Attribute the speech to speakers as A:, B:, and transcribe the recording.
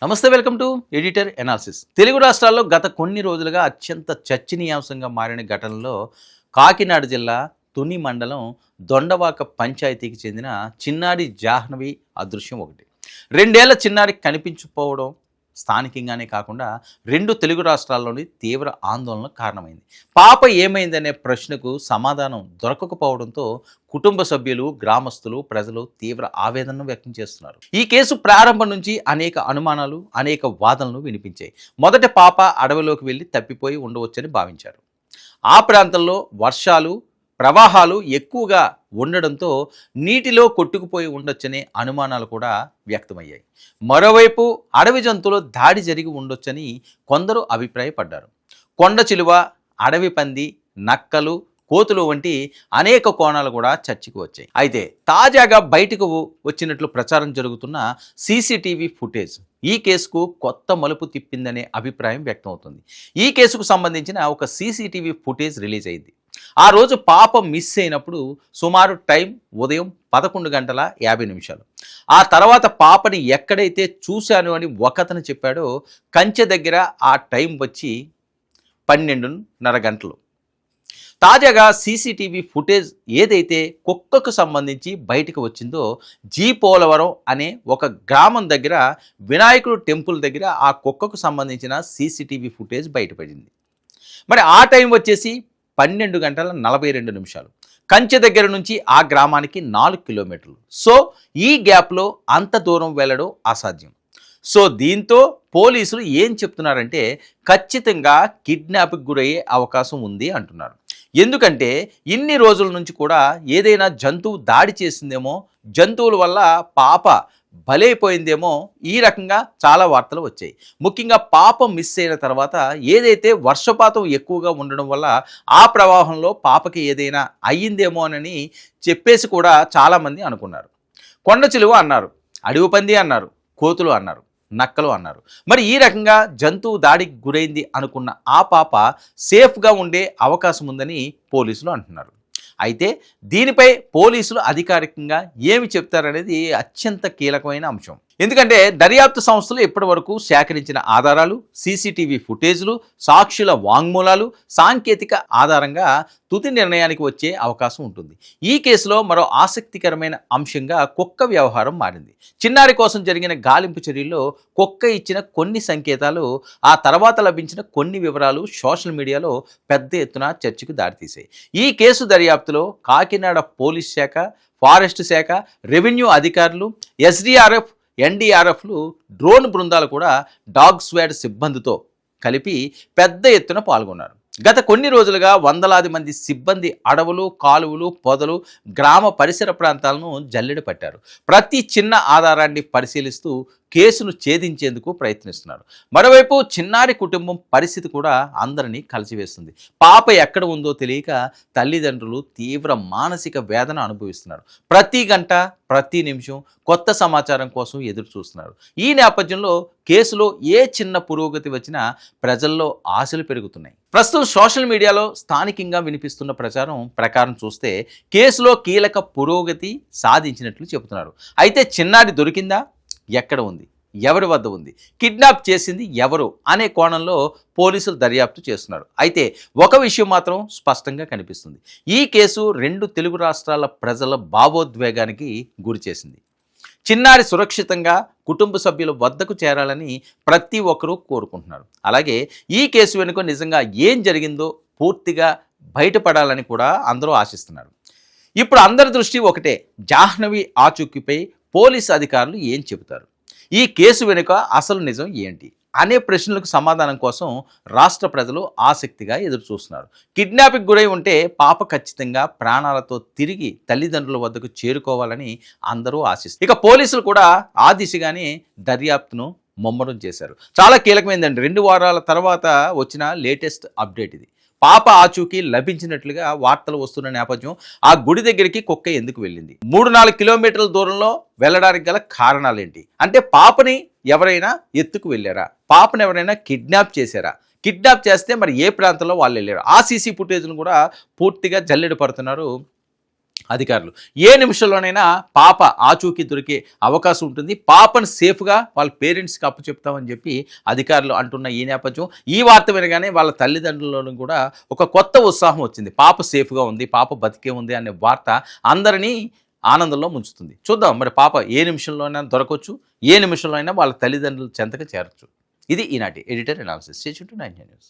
A: నమస్తే, welcome to editor analysis. Telugu రాష్ట్రాల్లో గత కొన్ని రోజులుగా అత్యంత చర్చనీయాంశంగా మారిన ఘటనలో కాకినాడ జిల్లా తుని మండలం దొండవాక పంచాయతీకి చెందిన చిన్నారి జాహ్నవి అదృశ్యం ఒకటి. 2 ఏళ్ల చిన్నారికి కనిపించకపోవడం స్థానికంగానే కాకుండా 2 తెలుగు రాష్ట్రాల్లోని తీవ్ర ఆందోళనకు కారణమైంది. పాప ఏమైందనే ప్రశ్నకు సమాధానం దొరకకపోవడంతో కుటుంబ సభ్యులు, గ్రామస్తులు, ప్రజలు తీవ్ర ఆవేదనను వ్యక్తం చేస్తున్నారు. ఈ కేసు ప్రారంభం నుంచి అనేక అనుమానాలు, అనేక వాదనలు వినిపించాయి. మొదట పాప అడవిలోకి వెళ్ళి తప్పిపోయి ఉండవచ్చని భావించారు. ఆ ప్రాంతంలో వర్షాలు, ప్రవాహాలు ఎక్కువగా ఉండడంతో నీటిలో కొట్టుకుపోయి ఉండొచ్చనే అనుమానాలు కూడా వ్యక్తమయ్యాయి. మరోవైపు అడవి జంతువుల దాడి జరిగి ఉండొచ్చని కొందరు అభిప్రాయపడ్డారు. కొండ చిలువ, అడవి పంది, నక్కలు, కోతులు వంటి అనేక కోణాలు కూడా చర్చకు వచ్చాయి. అయితే తాజాగా బయటకు వచ్చినట్లు ప్రచారం జరుగుతున్న సీసీటీవీ ఫుటేజ్ ఈ కేసుకు కొత్త మలుపు తిప్పిందనే అభిప్రాయం వ్యక్తమవుతుంది. ఈ కేసుకు సంబంధించిన ఒక సీసీటీవీ ఫుటేజ్ రిలీజ్ అయింది. ఆ రోజు పాప మిస్ అయినప్పుడు సుమారు టైం ఉదయం 11:50. ఆ తర్వాత పాపని ఎక్కడైతే చూశాను అని ఒకతను చెప్పాడో కంచె దగ్గర ఆ టైం వచ్చి 12:30. తాజాగా సీసీటీవీ ఫుటేజ్ ఏదైతే కుక్కకు సంబంధించి బయటకు వచ్చిందో పోలవరం అనే ఒక గ్రామం దగ్గర వినాయకుడు టెంపుల్ దగ్గర ఆ కుక్కకు సంబంధించిన సీసీటీవీ ఫుటేజ్ బయటపడింది. మరి ఆ టైం వచ్చేసి 12:42. కంచె దగ్గర నుంచి ఆ గ్రామానికి 4 కిలోమీటర్లు. సో ఈ గ్యాప్లో అంత దూరం వెళ్ళడం అసాధ్యం. సో దీంతో పోలీసులు ఏం చెప్తున్నారంటే ఖచ్చితంగా కిడ్నాప్కి గురయ్యే అవకాశం ఉంది అంటున్నారు. ఎందుకంటే ఇన్ని రోజుల నుంచి కూడా ఏదైనా జంతువు దాడి చేసిందేమో, జంతువుల వల్ల పాప బలైపోయిందేమో, ఈ రకంగా చాలా వార్తలు వచ్చాయి. ముఖ్యంగా పాప మిస్ అయిన తర్వాత ఏదైతే వర్షపాతం ఎక్కువగా ఉండడం వల్ల ఆ ప్రవాహంలో పాపకి ఏదైనా అయ్యిందేమో అని చెప్పేసి కూడా చాలామంది అనుకున్నారు. కొండ చిలువ అన్నారు, అడవి పంది అన్నారు, కోతులు అన్నారు, నక్కలు అన్నారు. మరి ఈ రకంగా జంతువు దాడికి గురైంది అనుకున్న ఆ పాప సేఫ్గా ఉండే అవకాశం ఉందని పోలీసులు అంటున్నారు. అయితే దీనిపై పోలీసులు అధికారికంగా ఏమి చెప్తారనేది అత్యంత కీలకమైన అంశం. ఎందుకంటే దర్యాప్తు సంస్థలు ఇప్పటి వరకు సేకరించిన ఆధారాలు, సీసీటీవీ ఫుటేజ్లు, సాక్షుల వాంగ్మూలాలు, సాంకేతిక ఆధారంగా తుది నిర్ణయానికి వచ్చే అవకాశం ఉంటుంది. ఈ కేసులో మరో ఆసక్తికరమైన అంశంగా కుక్క వ్యవహారం మారింది. చిన్నారి కోసం జరిగిన గాలింపు చర్యల్లో కుక్క ఇచ్చిన కొన్ని సంకేతాలు, ఆ తర్వాత లభించిన కొన్ని వివరాలు సోషల్ మీడియాలో పెద్ద ఎత్తున చర్చకు దారితీశాయి. ఈ కేసు దర్యాప్తులో కాకినాడ పోలీస్ శాఖ, ఫారెస్ట్ శాఖ, రెవెన్యూ అధికారులు, ఎస్డీఆర్ఎఫ్, ఎన్డీఆర్ఎఫ్లు, డ్రోన్ బృందాలు కూడా డాగ్ స్క్వాడ్ సిబ్బందితో కలిపి పెద్ద ఎత్తున పాల్గొన్నారు. గత కొన్ని రోజులుగా వందలాది మంది సిబ్బంది అడవులు, కాలువలు, పొదలు, గ్రామ పరిసర ప్రాంతాలను జల్లెడ పట్టారు. ప్రతి చిన్న ఆధారాన్ని పరిశీలిస్తూ కేసును ఛేదించేందుకు ప్రయత్నిస్తున్నారు. మరోవైపు చిన్నారి కుటుంబం పరిస్థితి కూడా అందరినీ కలిసివేస్తుంది. పాప ఎక్కడ ఉందో తెలియక తల్లిదండ్రులు తీవ్ర మానసిక వేదన అనుభవిస్తున్నారు. ప్రతి గంట, ప్రతి నిమిషం కొత్త సమాచారం కోసం ఎదురు చూస్తున్నారు. ఈ నేపథ్యంలో కేసులో ఏ చిన్న పురోగతి వచ్చినా ప్రజల్లో ఆశలు పెరుగుతున్నాయి. ప్రస్తుతం సోషల్ మీడియాలో స్థానికంగా వినిపిస్తున్న ప్రకారం చూస్తే కేసులో కీలక పురోగతి సాధించినట్లు చెబుతున్నారు. అయితే చిన్నారి దొరికిందా, ఎక్కడ ఉంది, ఎవరి వద్ద ఉంది, కిడ్నాప్ చేసింది ఎవరు అనే కోణంలో పోలీసులు దర్యాప్తు చేస్తున్నారు. అయితే ఒక విషయం మాత్రం స్పష్టంగా కనిపిస్తుంది. ఈ కేసు 2 తెలుగు రాష్ట్రాల ప్రజల భావోద్వేగానికి గురి చేసింది. చిన్నారి సురక్షితంగా కుటుంబ సభ్యుల వద్దకు చేరాలని ప్రతి ఒక్కరూ కోరుకుంటున్నారు. అలాగే ఈ కేసు వెనుక నిజంగా ఏం జరిగిందో పూర్తిగా బయటపడాలని కూడా అందరూ ఆశిస్తున్నారు. ఇప్పుడు అందరి దృష్టి ఒకటే, జాహ్నవి ఆచూకీపై పోలీసు అధికారులు ఏం చెబుతారు, ఈ కేసు వెనుక అసలు నిజం ఏంటి అనే ప్రశ్నలకు సమాధానం కోసం రాష్ట్ర ప్రజలు ఆసక్తిగా ఎదురు చూస్తున్నారు. కిడ్నాప్కి గురై ఉంటే పాప ఖచ్చితంగా ప్రాణాలతో తిరిగి తల్లిదండ్రుల వద్దకు చేరుకోవాలని అందరూ ఆశిస్తారు. ఇక పోలీసులు కూడా ఆ దిశగానే దర్యాప్తును ముమ్మరం చేశారు. చాలా కీలకమైందండి. 2 వారాల తర్వాత వచ్చిన లేటెస్ట్ అప్డేట్ ఇది. పాప ఆచూకీ లభించినట్లుగా వార్తలు వస్తున్న నేపథ్యం, ఆ గుడి దగ్గరికి కుక్క ఎందుకు వెళ్ళింది, 3-4 కిలోమీటర్ల దూరంలో వెళ్ళడానికి గల కారణాలేంటి, అంటే పాపని ఎవరైనా ఎత్తుకు వెళ్ళారా, పాపని ఎవరైనా కిడ్నాప్ చేశారా, కిడ్నాప్ చేస్తే మరి ఏ ప్రాంతంలో వాళ్ళు వెళ్ళారు, ఆ సీసీ ఫుటేజ్ను కూడా పూర్తిగా జల్లెడ పడుతున్నారు అధికారులు ఏ నిమిషంలోనైనా పాప ఆచూకీ దొరికే అవకాశం ఉంటుంది. పాపను సేఫ్గా వాళ్ళ పేరెంట్స్కి అప్పచెప్తామని చెప్పి అధికారులు అంటున్న ఈ నేపథ్యం, ఈ వార్త వినగానే వాళ్ళ తల్లిదండ్రులను కూడా ఒక కొత్త ఉత్సాహం వచ్చింది. పాప సేఫ్గా ఉంది, పాప బతికే ఉంది అనే వార్త అందరినీ ఆనందంలో ముంచుతుంది. చూద్దాం మరి పాప ఏ నిమిషంలోనైనా దొరకవచ్చు, ఏ నిమిషంలో అయినా వాళ్ళ తల్లిదండ్రుల చెంతకు చేరచ్చు. ఇది ఈనాటి editor analysis. Stay tuned to 9 news.